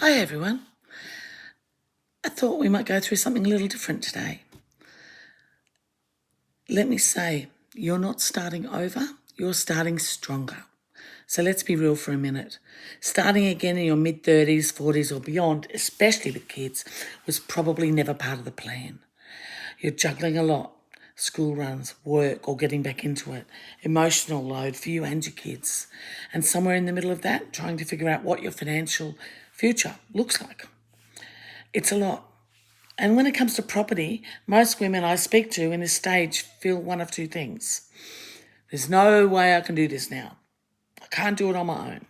Hi everyone. I thought we might go through something a little different today. Let me say, you're not starting over, you're starting stronger. So let's be real for a minute. Starting again in your mid-30s, 40s or beyond, especially with kids, was probably never part of the plan. You're juggling a lot. School runs, work, or getting back into it. Emotional load for you and your kids. And somewhere in the middle of that, trying to figure out what your financial future looks like. It's a lot. And when it comes to property, most women I speak to in this stage feel one of two things. There's no way I can do this now. I can't do it on my own.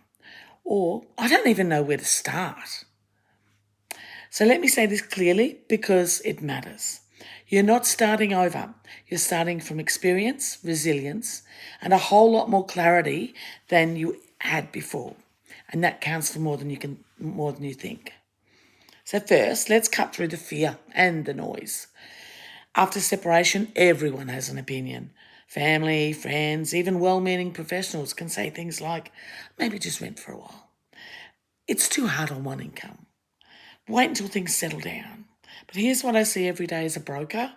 Or I don't even know where to start. So let me say this clearly because it matters. You're not starting over. You're starting from experience, resilience, and a whole lot more clarity than you had before. And that counts for more than you think. So first, let's cut through the fear and the noise. After separation, everyone has an opinion. Family, friends, even well-meaning professionals can say things like, maybe just rent for a while. It's too hard on one income. Wait until things settle down. But here's what I see every day as a broker.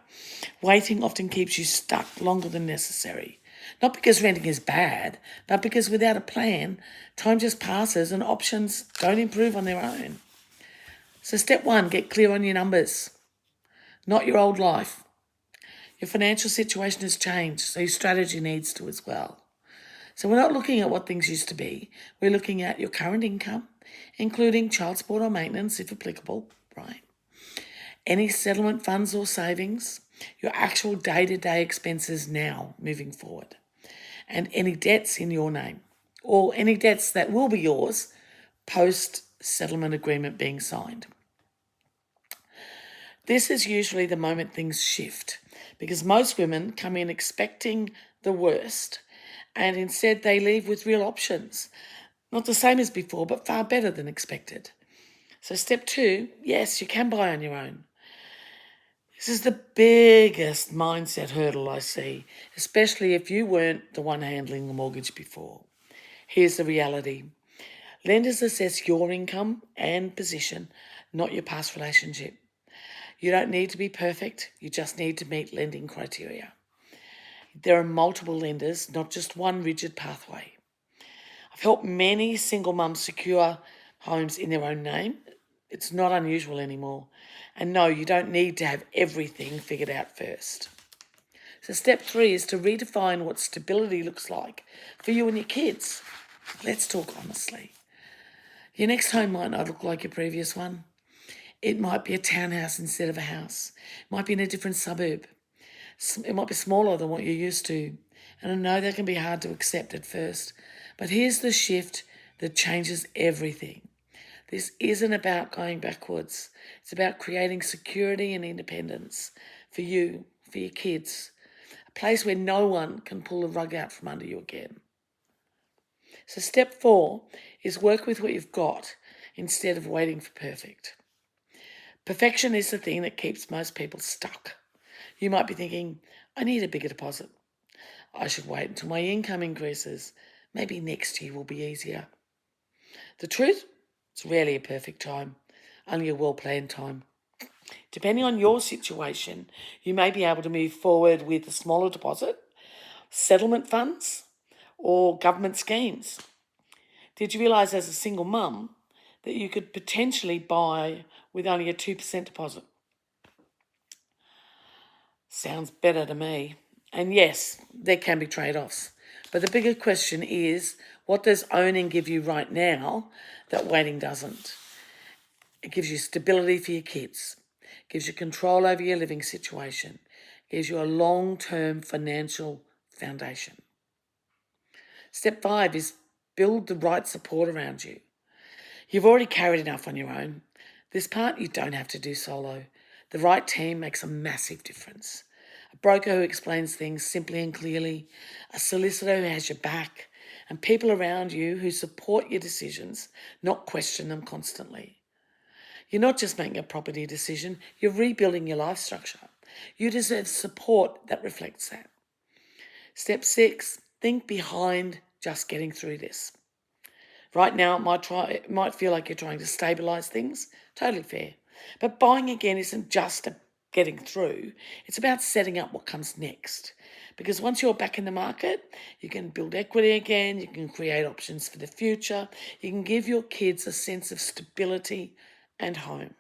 Waiting often keeps you stuck longer than necessary. Not because renting is bad, but because without a plan, time just passes and options don't improve on their own. So step one, get clear on your numbers, not your old life. Your financial situation has changed, so your strategy needs to as well. So we're not looking at what things used to be. We're looking at your current income, including child support or maintenance, if applicable, right? Any settlement funds or savings, your actual day-to-day expenses now, moving forward, and any debts in your name, or any debts that will be yours post-settlement agreement being signed. This is usually the moment things shift because most women come in expecting the worst and instead they leave with real options. Not the same as before, but far better than expected. So step two, yes, you can buy on your own. This is the biggest mindset hurdle I see, especially if you weren't the one handling the mortgage before. Here's the reality. Lenders assess your income and position, not your past relationship. You don't need to be perfect, you just need to meet lending criteria. There are multiple lenders, not just one rigid pathway. I've helped many single mums secure homes in their own name. It's not unusual anymore. And no, you don't need to have everything figured out first. So step three is to redefine what stability looks like for you and your kids. Let's talk honestly. Your next home might not look like your previous one. It might be a townhouse instead of a house. It might be in a different suburb. It might be smaller than what you're used to. And I know that can be hard to accept at first. But here's the shift that changes everything. This isn't about going backwards. It's about creating security and independence for you, for your kids. A place where no one can pull the rug out from under you again. So step four is work with what you've got instead of waiting for perfect. Perfection is the thing that keeps most people stuck. You might be thinking, I need a bigger deposit. I should wait until my income increases. Maybe next year will be easier. The truth, it's rarely a perfect time, only a well-planned time. Depending on your situation, you may be able to move forward with a smaller deposit, settlement funds, or government schemes. Did you realise as a single mum that you could potentially buy with only a 2% deposit? Sounds better to me. And yes, there can be trade-offs. But the bigger question is, what does owning give you right now that waiting doesn't? It gives you stability for your kids. It gives you control over your living situation. It gives you a long-term financial foundation. Step 5 is build the right support around you. You've already carried enough on your own. This part you don't have to do solo. The right team makes a massive difference. A broker who explains things simply and clearly, a solicitor who has your back, and people around you who support your decisions, not question them constantly. You're not just making a property decision, you're rebuilding your life structure. You deserve support that reflects that. Step 6, think behind just getting through this. Right now, it might feel like you're trying to stabilise things. Totally fair. But buying again isn't just getting through. It's about setting up what comes next. Because once you're back in the market, you can build equity again, you can create options for the future, you can give your kids a sense of stability and home.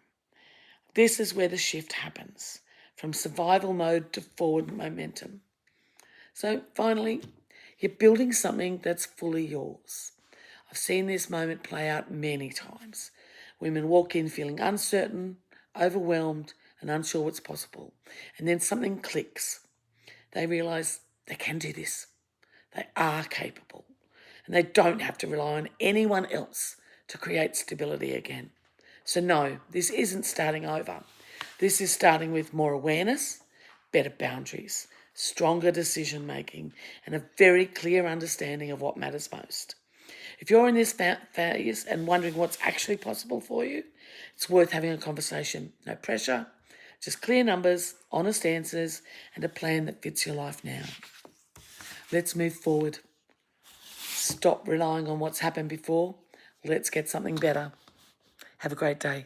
This is where the shift happens, from survival mode to forward momentum. So finally, you're building something that's fully yours. I've seen this moment play out many times. Women walk in feeling uncertain, overwhelmed, and unsure what's possible. And then something clicks. They realise they can do this. They are capable. And they don't have to rely on anyone else to create stability again. So no, this isn't starting over. This is starting with more awareness, better boundaries, stronger decision making, and a very clear understanding of what matters most. If you're in this phase and wondering what's actually possible for you, it's worth having a conversation. No pressure, just clear numbers, honest answers, and a plan that fits your life now. Let's move forward. Stop relying on what's happened before. Let's get something better. Have a great day.